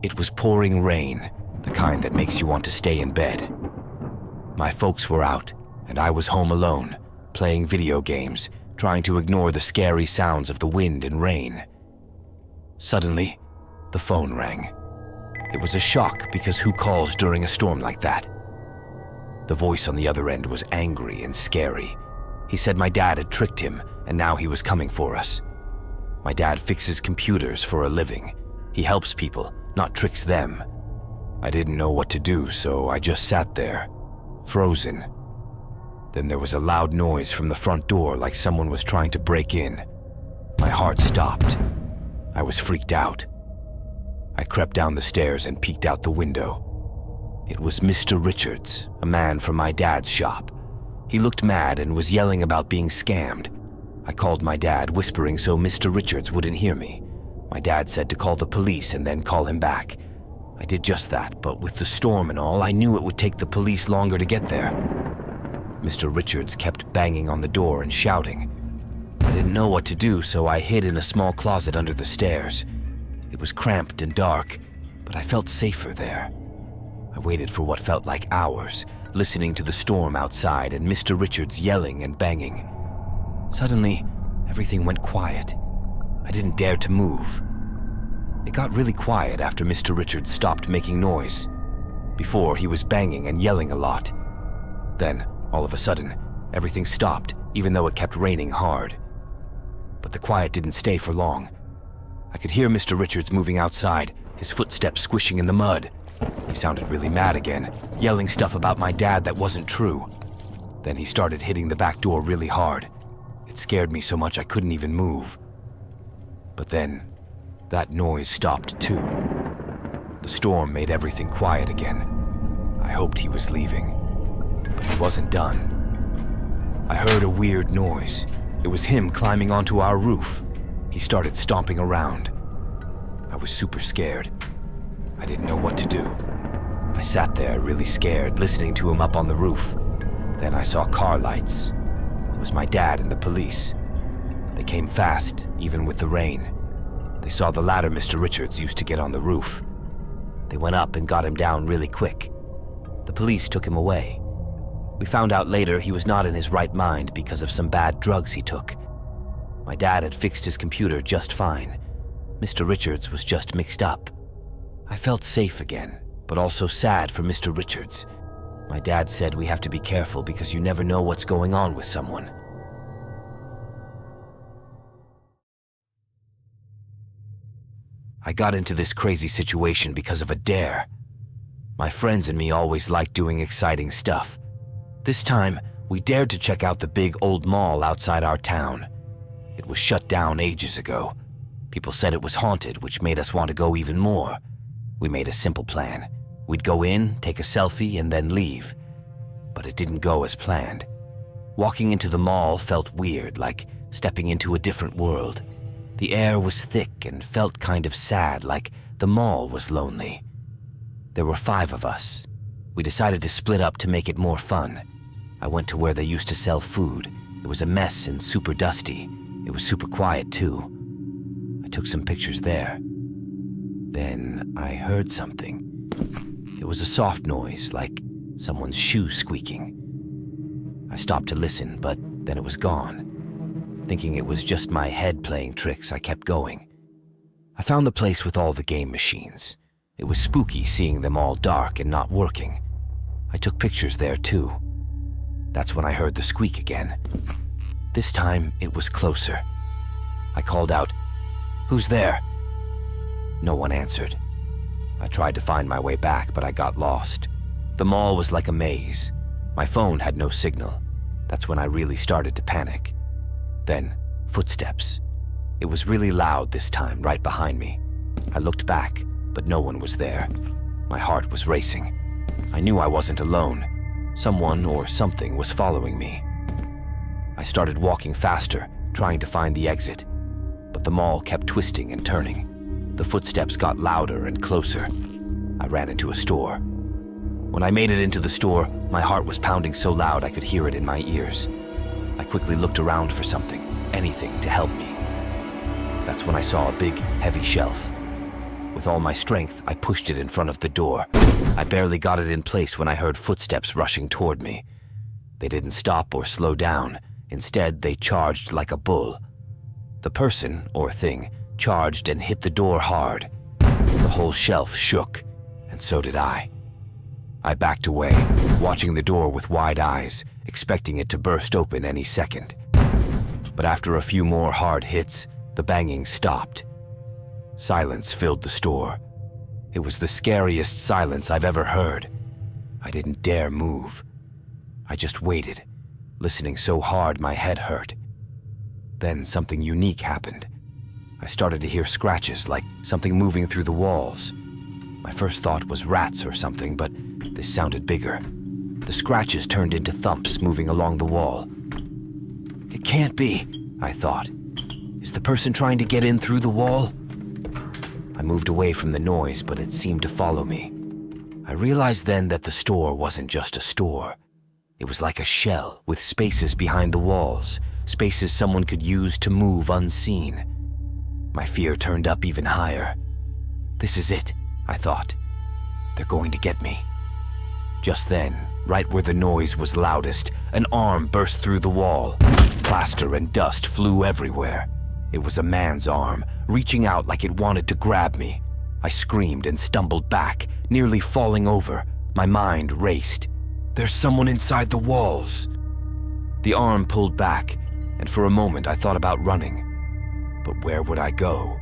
It was pouring rain, the kind that makes you want to stay in bed. My folks were out, and I was home alone, playing video games, trying to ignore the scary sounds of the wind and rain. Suddenly, the phone rang. It was a shock because who calls during a storm like that? The voice on the other end was angry and scary. He said my dad had tricked him and now he was coming for us. My dad fixes computers for a living. He helps people, not tricks them. I didn't know what to do, so I just sat there, frozen. Then there was a loud noise from the front door like someone was trying to break in. My heart stopped. I was freaked out. I crept down the stairs and peeked out the window. It was Mr. Richards, a man from my dad's shop. He looked mad and was yelling about being scammed. I called my dad, whispering so Mr. Richards wouldn't hear me. My dad said to call the police and then call him back. I did just that, but with the storm and all, I knew it would take the police longer to get there. Mr. Richards kept banging on the door and shouting. I didn't know what to do, so I hid in a small closet under the stairs. It was cramped and dark, but I felt safer there. I waited for what felt like hours, listening to the storm outside and Mr. Richards yelling and banging. Suddenly, everything went quiet. I didn't dare to move. It got really quiet after Mr. Richards stopped making noise. Before, he was banging and yelling a lot. Then, all of a sudden, everything stopped, even though it kept raining hard. But the quiet didn't stay for long. I could hear Mr. Richards moving outside, his footsteps squishing in the mud. He sounded really mad again, yelling stuff about my dad that wasn't true. Then he started hitting the back door really hard. It scared me so much I couldn't even move. But then, that noise stopped too. The storm made everything quiet again. I hoped he was leaving, but he wasn't done. I heard a weird noise. It was him climbing onto our roof. He started stomping around. I was super scared. I didn't know what to do. I sat there really scared, listening to him up on the roof. Then I saw car lights. It was my dad and the police. They came fast, even with the rain. They saw the ladder Mr. Richards used to get on the roof. They went up and got him down really quick. The police took him away. We found out later he was not in his right mind because of some bad drugs he took. My dad had fixed his computer just fine. Mr. Richards was just mixed up. I felt safe again, but also sad for Mr. Richards. My dad said we have to be careful because you never know what's going on with someone. I got into this crazy situation because of a dare. My friends and me always liked doing exciting stuff. This time, we dared to check out the big old mall outside our town. It was shut down ages ago. People said it was haunted, which made us want to go even more. We made a simple plan. We'd go in, take a selfie, and then leave. But it didn't go as planned. Walking into the mall felt weird, like stepping into a different world. The air was thick and felt kind of sad, like the mall was lonely. There were 5 of us. We decided to split up to make it more fun. I went to where they used to sell food. It was a mess and super dusty. It was super quiet too. I took some pictures there. Then I heard something. It was a soft noise, like someone's shoe squeaking. I stopped to listen, but then it was gone. Thinking it was just my head playing tricks, I kept going. I found the place with all the game machines. It was spooky seeing them all dark and not working. I took pictures there too. That's when I heard the squeak again. This time, it was closer. I called out, "Who's there?" No one answered. I tried to find my way back, but I got lost. The mall was like a maze. My phone had no signal. That's when I really started to panic. Then, footsteps. It was really loud this time, right behind me. I looked back, but no one was there. My heart was racing. I knew I wasn't alone. Someone or something was following me. I started walking faster, trying to find the exit. But the mall kept twisting and turning. The footsteps got louder and closer. I ran into a store. When I made it into the store, my heart was pounding so loud I could hear it in my ears. I quickly looked around for something, anything to help me. That's when I saw a big, heavy shelf. With all my strength, I pushed it in front of the door. I barely got it in place when I heard footsteps rushing toward me. They didn't stop or slow down. Instead, they charged like a bull. The person, or thing, charged and hit the door hard. The whole shelf shook, and so did I. I backed away, watching the door with wide eyes, expecting it to burst open any second. But after a few more hard hits, the banging stopped. Silence filled the store. It was the scariest silence I've ever heard. I didn't dare move. I just waited, listening so hard my head hurt. Then something unique happened. I started to hear scratches, like something moving through the walls. My first thought was rats or something, but this sounded bigger. The scratches turned into thumps moving along the wall. It can't be, I thought. Is the person trying to get in through the wall? I moved away from the noise, but it seemed to follow me. I realized then that the store wasn't just a store. It was like a shell with spaces behind the walls, spaces someone could use to move unseen. My fear turned up even higher. This is it, I thought. They're going to get me. Just then, right where the noise was loudest, an arm burst through the wall. Plaster and dust flew everywhere. It was a man's arm, reaching out like it wanted to grab me. I screamed and stumbled back, nearly falling over. My mind raced. There's someone inside the walls. The arm pulled back, and for a moment I thought about running. But where would I go?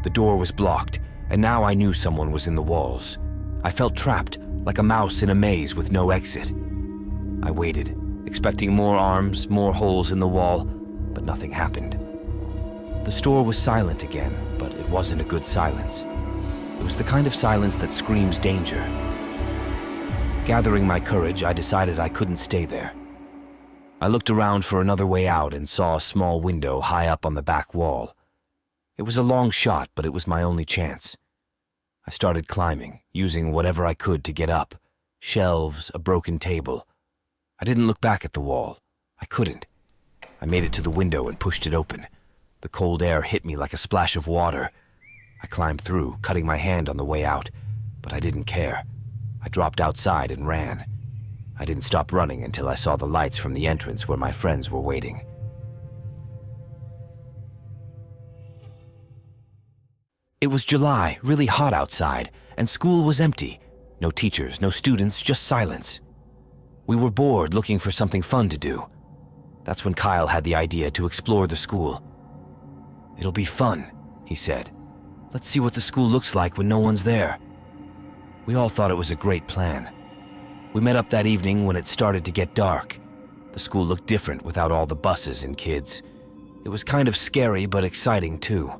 The door was blocked, and now I knew someone was in the walls. I felt trapped, like a mouse in a maze with no exit. I waited, expecting more arms, more holes in the wall, but nothing happened. The store was silent again, but it wasn't a good silence. It was the kind of silence that screams danger. Gathering my courage, I decided I couldn't stay there. I looked around for another way out and saw a small window high up on the back wall. It was a long shot, but it was my only chance. I started climbing, using whatever I could to get up. Shelves, a broken table. I didn't look back at the wall. I couldn't. I made it to the window and pushed it open. The cold air hit me like a splash of water. I climbed through, cutting my hand on the way out, but I didn't care. I dropped outside and ran. I didn't stop running until I saw the lights from the entrance where my friends were waiting. It was July, really hot outside, and school was empty. No teachers, no students, just silence. We were bored, looking for something fun to do. That's when Kyle had the idea to explore the school. "It'll be fun," he said. "Let's see what the school looks like when no one's there." We all thought it was a great plan. We met up that evening when it started to get dark. The school looked different without all the buses and kids. It was kind of scary but exciting too.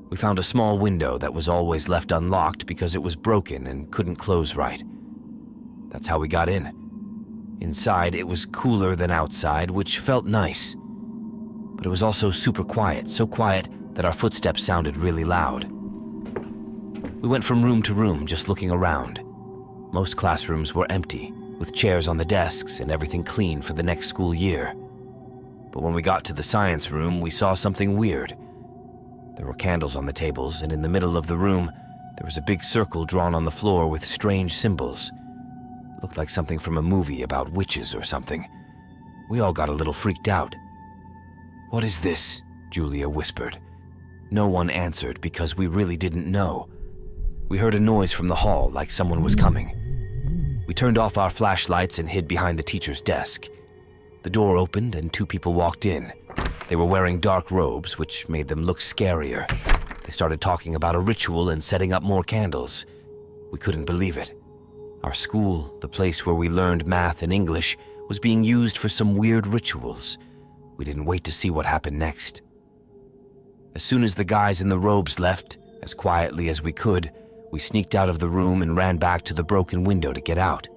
We found a small window that was always left unlocked because it was broken and couldn't close right. That's how we got in. Inside, it was cooler than outside, which felt nice. But it was also super quiet, so quiet that our footsteps sounded really loud. We went from room to room, just looking around. Most classrooms were empty, with chairs on the desks and everything clean for the next school year. But when we got to the science room, we saw something weird. There were candles on the tables, and in the middle of the room, there was a big circle drawn on the floor with strange symbols. It looked like something from a movie about witches or something. We all got a little freaked out. "What is this?" Julia whispered. No one answered because we really didn't know. We heard a noise from the hall, like someone was coming. We turned off our flashlights and hid behind the teacher's desk. The door opened and 2 people walked in. They were wearing dark robes, which made them look scarier. They started talking about a ritual and setting up more candles. We couldn't believe it. Our school, the place where we learned math and English, was being used for some weird rituals. We didn't wait to see what happened next. As soon as the guys in the robes left, as quietly as we could, we sneaked out of the room and ran back to the broken window to get out.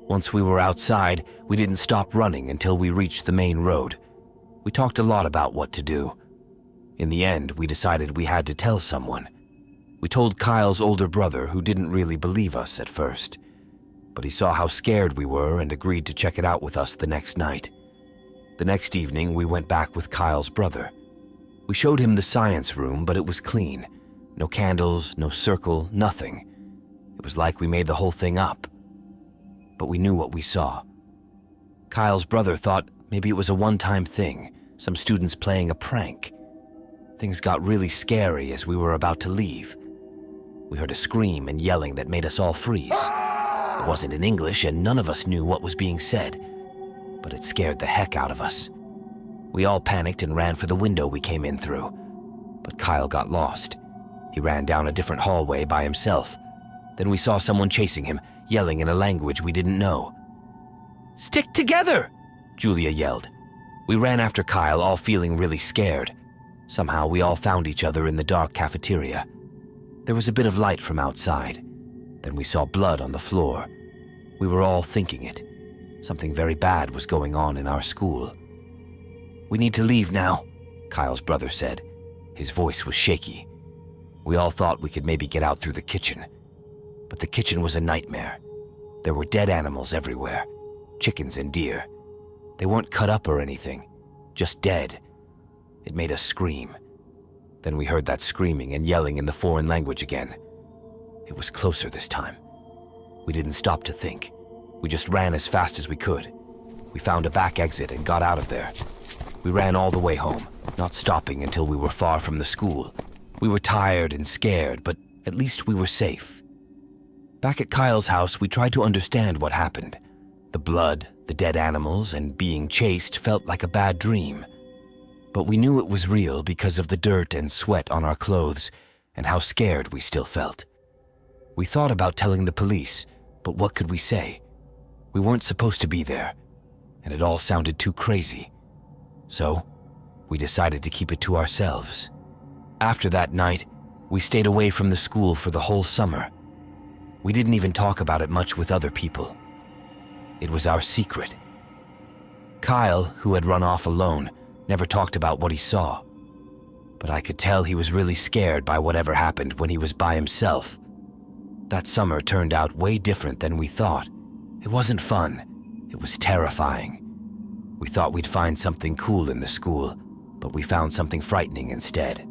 Once we were outside, we didn't stop running until we reached the main road. We talked a lot about what to do. In the end, we decided we had to tell someone. We told Kyle's older brother, who didn't really believe us at first. But he saw how scared we were and agreed to check it out with us the next night. The next evening, we went back with Kyle's brother. We showed him the science room, but it was clean. No candles, no circle, nothing. It was like we made the whole thing up. But we knew what we saw. Kyle's brother thought maybe it was a one-time thing, some students playing a prank. Things got really scary as we were about to leave. We heard a scream and yelling that made us all freeze. It wasn't in English and none of us knew what was being said, but it scared the heck out of us. We all panicked and ran for the window we came in through, but Kyle got lost. He ran down a different hallway by himself. Then we saw someone chasing him, yelling in a language we didn't know. "Stick together!" Julia yelled. We ran after Kyle, all feeling really scared. Somehow we all found each other in the dark cafeteria. There was a bit of light from outside. Then we saw blood on the floor. We were all thinking it. Something very bad was going on in our school. "We need to leave now," Kyle's brother said. His voice was shaky. We all thought we could maybe get out through the kitchen. But the kitchen was a nightmare. There were dead animals everywhere, chickens and deer. They weren't cut up or anything, just dead. It made us scream. Then we heard that screaming and yelling in the foreign language again. It was closer this time. We didn't stop to think. We just ran as fast as we could. We found a back exit and got out of there. We ran all the way home, not stopping until we were far from the school. We were tired and scared, but at least we were safe. Back at Kyle's house, we tried to understand what happened. The blood, the dead animals, and being chased felt like a bad dream. But we knew it was real because of the dirt and sweat on our clothes and how scared we still felt. We thought about telling the police, but what could we say? We weren't supposed to be there, and it all sounded too crazy. So, we decided to keep it to ourselves. After that night, we stayed away from the school for the whole summer. We didn't even talk about it much with other people. It was our secret. Kyle, who had run off alone, never talked about what he saw. But I could tell he was really scared by whatever happened when he was by himself. That summer turned out way different than we thought. It wasn't fun. It was terrifying. We thought we'd find something cool in the school, but we found something frightening instead.